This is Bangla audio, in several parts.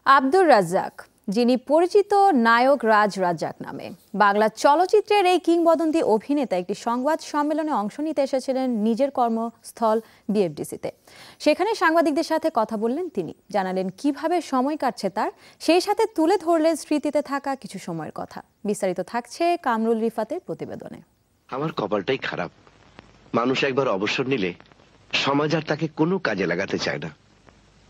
আব্দুর রাজ্জাক, যিনি পরিচিত নায়ক রাজ রাজ্জাক নামে, বাংলা চলচ্চিত্রের এই কিংবদন্তি অভিনেতা একটি সংবাদ সম্মেলনে অংশ নিতে এসেছিলেন নিজের কর্মস্থল বিএফডিসিতে। সেখানে সাংবাদিকদের সাথে কথা বললেন তিনি, জানালেন কিভাবে সময় কাটছে তার, সেই সাথে তুলে ধরলেন স্মৃতিতে থাকা কিছু সময়ের কথা। বিস্তারিত থাকছে কামরুল রিফাতের প্রতিবেদনে। আমার কপালটাই খারাপ, মানুষ একবার অবসর নিলে সমাজ আর তাকে কোনো কাজে লাগাতে চায় না,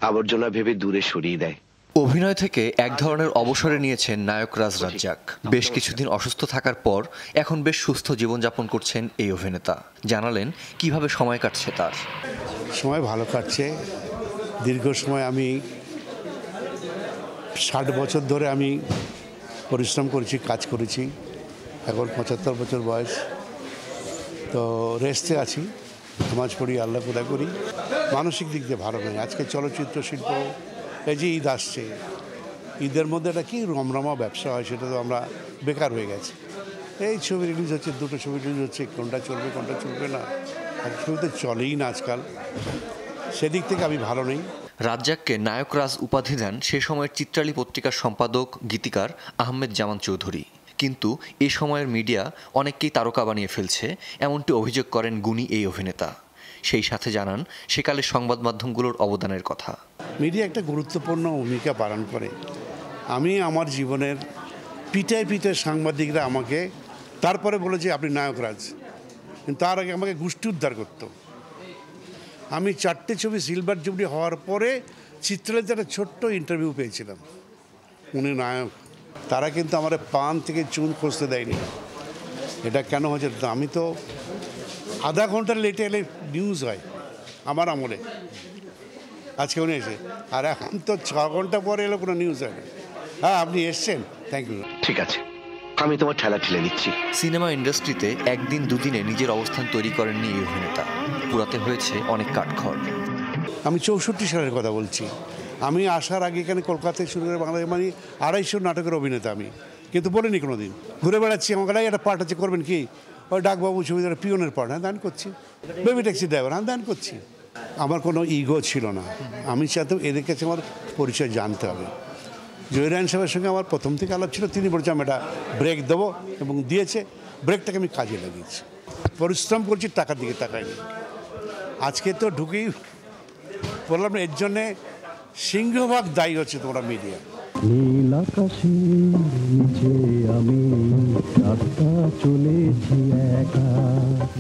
আবর্জনা ভেবে দূরে সরিয়ে দেয়। অভিনয় থেকে এক ধরনের অবসরে নিয়েছেন নায়ক রাজ রাজ্জাক। বেশ কিছুদিন অসুস্থ থাকার পর এখন বেশ সুস্থ জীবনযাপন করছেন এই অভিনেতা। জানালেন কিভাবে সময় কাটছে তার। সময় ভালো কাটছে। দীর্ঘ সময় আমি 60 বছর ধরে আমি পরিশ্রম করেছি, কাজ করেছি। এখন 75 বছর বয়স, তো রেস্টে আছি। নামাজ পড়ি, আল্লাহ খোদা করি। মানসিক দিক দিয়ে ভালো নয়। আজকে চলচ্চিত্র শিল্প, এই যে ঈদ আসছে, ঈদের মধ্যে একটা কি রমরমা ব্যবসা হয়, সেটা তো আমরা বেকার হয়ে গেছি। এই ছবি রিলিজ হচ্ছে, দুটো ছবি রিলিজ হচ্ছে, কোনটা চলবে কোনটা চলবে না, আর ছবি তো চলেই না আজকাল। সেদিক থেকে আমি ভালো নেই। রাজ্জাককে নায়ক রাজ উপাধি দেন সে সময়ের চিত্রালী পত্রিকার সম্পাদক গীতিকার আহমেদ জামান চৌধুরী। কিন্তু এ সময়ের মিডিয়া অনেককেই তারকা বানিয়ে ফেলছে, এমনটি অভিযোগ করেন গুণী এই অভিনেতা। সেই সাথে জানান সেকালের সংবাদ মাধ্যমগুলোর অবদানের কথা। মিডিয়া একটা গুরুত্বপূর্ণ ভূমিকা পালন করে। আমি আমার জীবনের পিঠায় পিঠায় সাংবাদিকরা আমাকে তারপরে বলেছে আপনি নায়ক রাজ, কিন্তু তার আগে আমাকে গোষ্ঠী উদ্ধার করতো। আমি 4টে ছবি সিলভার জুবলি হওয়ার পরে চিত্রালয়তে একটা ছোট্ট ইন্টারভিউ পেয়েছিলাম, উনি নায়ক। তারা কিন্তু আমার পান থেকে চুন খসতে দেয়নি। এটা কেন হয়েছে? আমি তো আধা ঘন্টা লেটে এলে নিউজ হয় আমার আমলে, আজকে উনি এসে, আর এখন তো 6 ঘন্টা পরে এলো কোনো নিউজ হয় না। হ্যাঁ, আপনি এসছেন, থ্যাংক ইউ। ঠিক আছে, আমি তোমার ঠেলা ঠেলে দিচ্ছি। সিনেমা ইন্ডাস্ট্রিতে একদিন দুদিনে নিজের অবস্থান তৈরি করেননি এই অভিনেতা। পুরাতে হয়েছে অনেক কাঠখড়। আমি 64 সালের কথা বলছি। আমি আসার আগে এখানে কলকাতায় শুরু করে বাংলাদেশ মানে 250 নাটকের অভিনেতা আমি, কিন্তু বলিনি কোনো দিন। ঘুরে বেড়াচ্ছি, আমাকে একটা পার্ট আছে, করবেন কি? ওই ডাকবাবু ছবি ধরে পিয়নের পার্ট, হ্যাঁ দান করছি। বেবি ট্যাক্সি ড্রাইভার, হ্যাঁ দান করছি। আমার কোনো ইগো ছিল না। আমি চাইতাম এদের কাছে আমার পরিচয় জানতে হবে। জয়রান সাহেবের সঙ্গে আমার প্রথম থেকে আলাপ ছিল। তিনি বলছে আমি একটা ব্রেক দেবো, এবং দিয়েছে। ব্রেকটাকে আমি কাজে লাগিয়েছি, পরিশ্রম করছি, টাকার দিকে তাকাইনি। আজকে তো ঢুকেই বললাম না, এর জন্যে সিংহভাগ দায়ী হচ্ছে তোমরা মিডিয়া।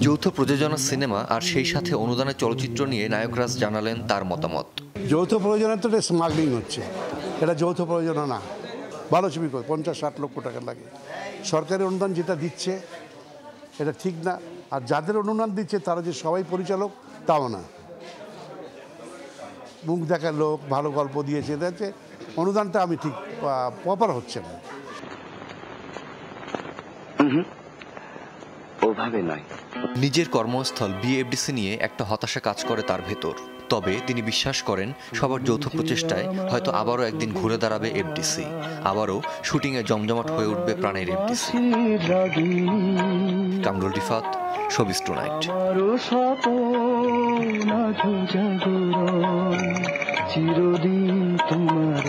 যৌথ প্রযোজনা সিনেমা আর সেই সাথে অনুদানের চলচ্চিত্র নিয়ে নায়ক রাজ জানালেন তার মতামত। যৌথ প্রযোজনা তো স্মাগলিং হচ্ছে, এটা যৌথ প্রযোজনা না। ভালো ছবি করে 50-60 লক্ষ টাকা লাগে। সরকারি অনুদান যেটা দিচ্ছে এটা ঠিক না, আর যাদের অনুদান দিচ্ছে তারা যে সবাই পরিচালক তাও না। মুখ দেখার লোক, ভালো গল্প দিয়েছে, দেখছে অনুদানটা আমি ঠিক প্রপার হচ্ছে না। ওভাবে নয়। নিজের কর্মস্থল বিএফডিসি নিয়ে একটা হতাশা কাজ করে তার ভেতর। তবে তিনি বিশ্বাস করেন সবার যৌথ প্রচেষ্টায় হয়তো আবারও একদিন ঘুরে দাঁড়াবে এফডিসি, আবারও শুটিংয়ে জমজমাট হয়ে উঠবে প্রাণের FDC. Kamrul Rifat, showbiz tonight. চিরদিন তোমার